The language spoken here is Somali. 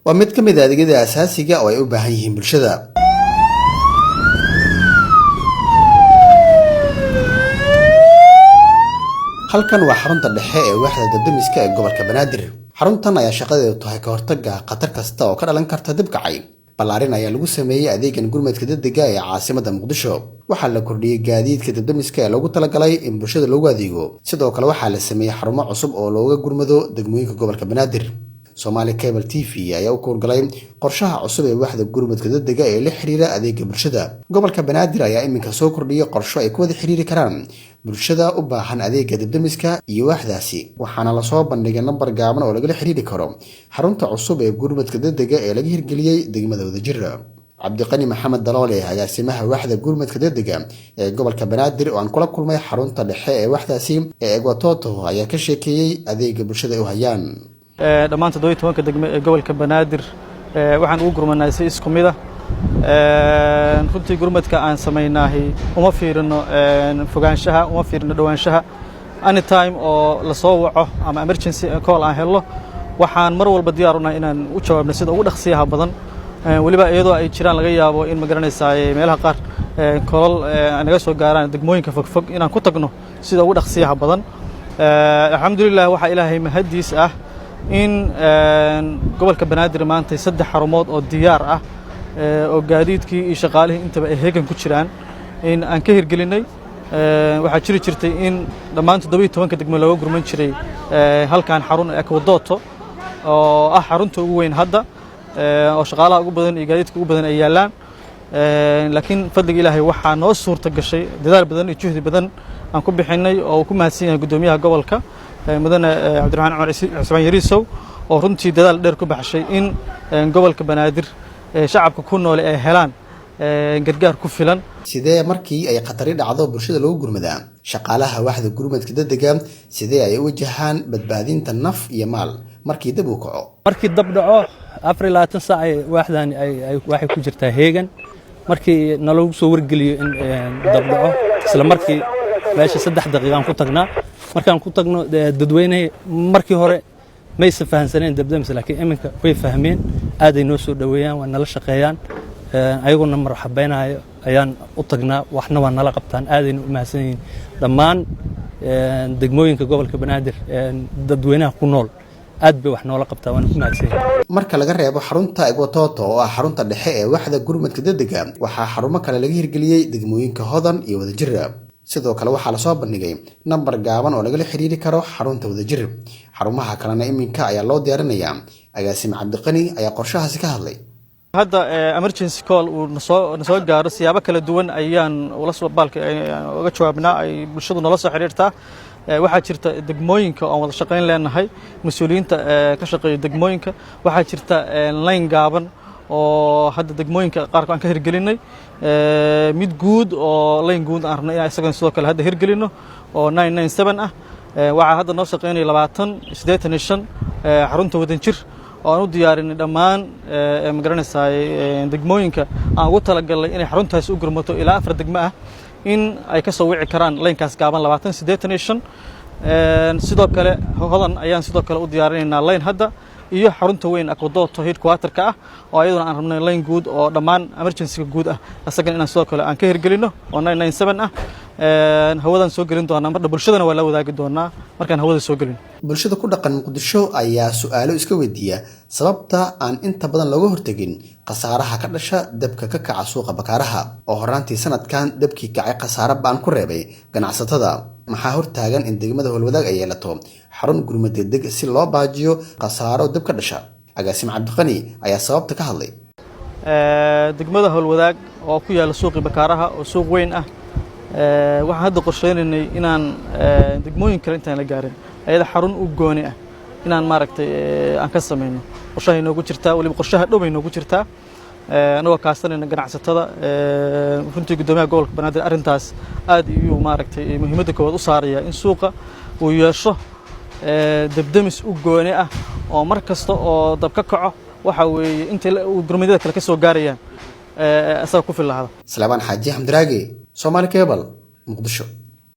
ومد كميد adeegyada asaasiga oo ay u baahan yihiin bulshada. halkan waa xarunta dhexe ee waaxda dabdamiska ee gobolka Banaadir. xaruntan ayaa shaqadeedu tahay ka hortagga khatar kasta oo ka dhalan karta dib kacay. balaarin ayaa lagu sameeyay adeegan gurmadka degdega ee caasimadda Muqdisho. waxaa la kordhiyay gaadiidka dabdamiska ee loogu talagalay in bulshada loogu adeego. sidoo kale waxaa la sameeyay xarumo cusub oo looga gurmado degmooyinka gobolka Banaadir. Somali Cable TV ayaa u koorgalay qorshaha cusub ee waaxda gurmadka degdega ee la xiriira adeegga bulshada. gobolka Banaadir ayaa iminka soo kordhiyay qorsho ay ku wada xiriiri karaan bulshada u baahan adeegga dabdamiska iyo waaxdaasi. waxaana la soo bandhigay nambar gaaban oo laga xiriiri karo xarunta cusub ee gurmadka degdega ee laga hirgeliyay degmada Wadajir. Cabdiqani Maxamed Daloole agaasimaha waaxda gurmadka degdega ee gobolka Banaadir oo aan kula kulmay xarunta dhexe ee waaxdaasi ee Egwatoto ayaa ka sheekeeyay adeegga bulshada u hayaan. dhammaan 17 degmo ee gobolka Banaadir waxaan ugu gurmanay si isku mid ah runtii gurmadka aan sameeynahay uma fiirino fogaanshaha uma fiirino dhawaanshaha anytime oo la soo waco ama emergency call aan helo waxaan mar walba diyaar u nahay inaan u jawaabno sida ugu dhaqsiyaha badan waliba iyadoo ay jiraan laga yaabo in magaranaysaa meelaha qaar kolol anaga soo gaaraan degmooyinka fogfog inaan ku tagno sida ugu dhaqsiyaha badan alxamdulillah waxa ilaahay mahadiis ah in gobolka Banaadir maanta 3 xarumood oo diyaar ah oo gaadiidkii iyo shaqaalihii intaba ay heegan ku jiraan in aan ka hirgelinay waxa jirtay in dhammaan 17 degmo looga gurman jiray halkan xarun Egwatoto oo ah xarunta ugu weyn hadda oo shaqaalaha ugu badan iyo gaadiidka ugu badan ay yaalaan laakiin fadliga ilaahay waxa noo suurta gashay dadaal badan iyo juhdi badan aan ku bixinay oo ku mahadsan yahay gudoomiyaha gobolka mudane Cabdiraxmaan Cumar Cismaan Yariisow oo runtii dadaal dheer ku baxshay in gobolka Banaadir shacabka ku nool ay helaan gargaar ku filan. sidee markii ay khatari dhacdo bulshada loogu gurmadaa shaqaalaha waaxda gurmadka degdega sidee ay u wajahaan badbaadinta naf iyo maal markii dab uu kaco. markii dab dhaco 24 saac ay waaxdan waxay ku jirtaa heegan markii nalagu soo wargeliyo in dab dhaco isla markii meesha 3 daqiiqo ku tagnaa markaan ku tagno dadweynaha markii hore maysa fahansaneen dabdamiska laakiin iminka way fahmeen aad ay noo soo dhaweeyaan waa nala shaqeeyaan ayaguna marxabaynayo ayaan u tagnaa waxna waa nala qabtaan aad ay u mahadsan yihiin dhammaan degmooyinka gobolka Banaadir dadweynaha ku nool aad bay wax noola qabtaa waan ku mahadsan marka laga reebo xarunta Egwatoto oo ah xarunta dhexe ee waaxda gurmadka degdega waxaa xarumo kale laga hirgeliyay degmooyinka Hodan iyo Wadajir. sidoo kale waxaa la soo bandhigay nambar gaaban oo laga xiriiri karo xarunta Wadajir. xarumaha kalena iminka ayaa loo diyaarinayaa. agaasime Cabdiqani ayaa qorshahaasi ka hadlay. hadda emergency call uu soo gaaro siyaabo kala duwan ayaan ula soo baalka uga jawaabnaa ay bulshadu nala soo xiriirtaa. waxaa jirta degmooyinka oo wada shaqeyn leenahay mas'uuliyiinta ka shaqeeya degmooyinka waxaa jirta line gaaban oo hadda degmooyinka qaar aan ka hirgelinay mid guud oo line guud aan rabnay inaan isaga sidoo kale hadda hirgelino oo 997 ah waxa hadda noo shaqeynay 2085 xarunta Wadajir oo aan u diyaarinay dhammaan magaranaysaa degmooyinka aan ugu talagalay inay xaruntaasi u gurmato ilaa 4 degmo ah in ay ka soo wici karaan line-kaas gaaban 2085 sidoo kale Hodan ayaan sidoo kale u diyaarinaynaa line hadda iyo xarunta weyn Egwatoto headquarter-ka ah oo ayaduna aan rabnay line guud oo dhammaan emergency guud ah asagan inaan sidoo kale aan ka hirgelino oo 997 ah hawadan soo gelin doonaa marka bulshadana waa la wadaagi doonaa markaan hawada soo gelin. bulshada ku dhaqan Muqdisho ayaa su'aalo iska weydiiya sababta aan inta badan looga hortagin khasaaraha ka dhasha dabka ka kaca suuqa Bakaaraha oo horaantii sanadkan dabkii kacay khasaare baan ku reebay ganacsatada. maxaa hortaagan in degmada Howlwadaag ay yeelato xarun gurmad degdeg si loo baajiyo khasaaro dab ka dhasha. agaasime Cabdiqani ayaa sababta ka hadlay. degmada Howlwadaag oo ku yaala suuqa Bakaaraha oo suuq weyn ah waxaan hadda qorsheynaynay inaan degmooyin kale intaan la gaarin ayada xarun u gooni ah inaan maaragtay aan ka sameeyno qorshaha inoogu jirtaa waliba qorshaha dhow inoogu jirtaa anagoo kaasanayna ganacsatada runtii gudoomiyaha gobolka Banaadir arintaas aad iyo maaragtay muhiimadda koowaad u saaraya in suuqa uu yeesho dabdamis u gooni ah oo mar kasta oo dab ka kaco waxa weeye inta gurmadada kale ka soo gaarayaan asaga ku filaada. Salaaman Xaaji Xamdiraage Somali Cable Muqdisho.